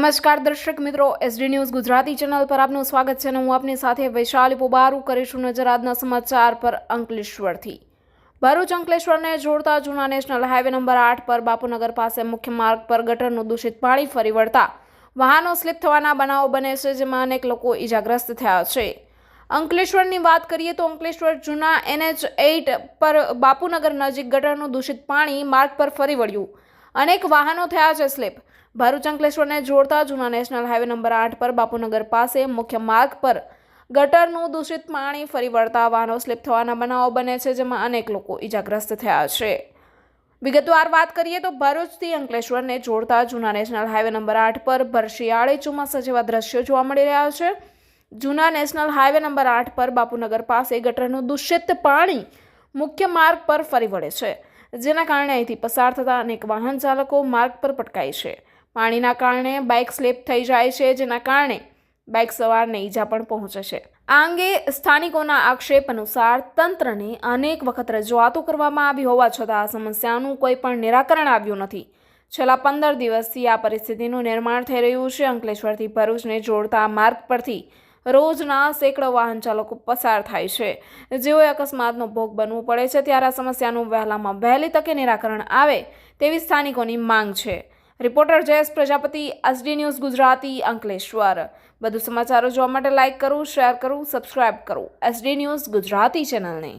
નમસ્કાર દર્શક મિત્રો, એસડી ન્યૂઝ ગુજરાતી ચેનલ પર આપનું સ્વાગત છે અને હું આપની સાથે વૈશાલી પોબારું કરીશું નજર આજના સમાચાર પર અંકલેશ્વરથી। ભરૂચ અંકલેશ્વરને જોડતા જૂના નેશનલ હાઈવે નંબર 8 પર બાપુનગર પાસે મુખ્ય માર્ગ પર ગટરનું દૂષિત પાણી ફરી વળતા વાહનો સ્લીપ થવાના બનાવો બને છે, જેમાં અનેક લોકો ઈજાગ્રસ્ત થયા છે। અંકલેશ્વરની વાત કરીએ તો અંકલેશ્વર જૂના NH8 પર બાપુનગર નજીક ગટરનું દૂષિત પાણી માર્ગ પર ફરી વળ્યું, અનેક વાહનો થયા છે સ્લીપ। ભરૂચ અંકલેશ્વરને જોડતા જૂના નેશનલ હાઈવે નંબર 8 પર બાપુનગર પાસે મુખ્ય માર્ગ પર ગટરનું દૂષિત પાણી ફરી વળતા વાહનો સ્લીપ થવાના બનાવો બને છે, જેમાં અનેક લોકો ઈજાગ્રસ્ત થયા છે। વિગતવાર વાત કરીએ તો ભરૂચથી અંકલેશ્વરને જોડતા જૂના નેશનલ હાઈવે નંબર 8 પર ભર શિયાળે ચોમાસા જેવા દ્રશ્યો જોવા મળી રહ્યા છે। જૂના નેશનલ હાઈવે નંબર 8 પર બાપુનગર પાસે ગટરનું દૂષિત પાણી મુખ્ય માર્ગ પર ફરી વળે છે, જેના કારણે અહીંથી પસાર થતા અનેક વાહન ચાલકો માર્ગ પર પટકાય છે। પાણીના કારણે બાઇક સ્લીપ થઈ જાય છે, જેના કારણે બાઇક સવારને ઈજા પણ પહોંચે છે। આ અંગે સ્થાનિકોના આક્ષેપ અનુસાર તંત્રને અનેક વખત રજૂઆતો કરવામાં આવી હોવા છતાં આ સમસ્યાનું કોઈ પણ નિરાકરણ આવ્યું નથી। છેલ્લા 15 દિવસથી આ પરિસ્થિતિનું નિર્માણ થઈ રહ્યું છે। અંકલેશ્વરથી ભરૂચને જોડતા માર્ગ પરથી રોજના સેંકડો વાહન ચાલકો પસાર થાય છે, જેઓએ અકસ્માતનો ભોગ બનવું પડે છે, ત્યારે આ સમસ્યાનું વહેલામાં વહેલી તકે નિરાકરણ આવે તેવી સ્થાનિકોની માંગ છે। Reporter Jayesh Prajapati, SD news Gujarati, Ankleshwar. વધુ સમાચારો જોવા માટે લાઇક કરો, શેર કરો, સબસ્ક્રાઇબ કરો એસડી ન્યૂઝ ગુજરાતી ચેનલને।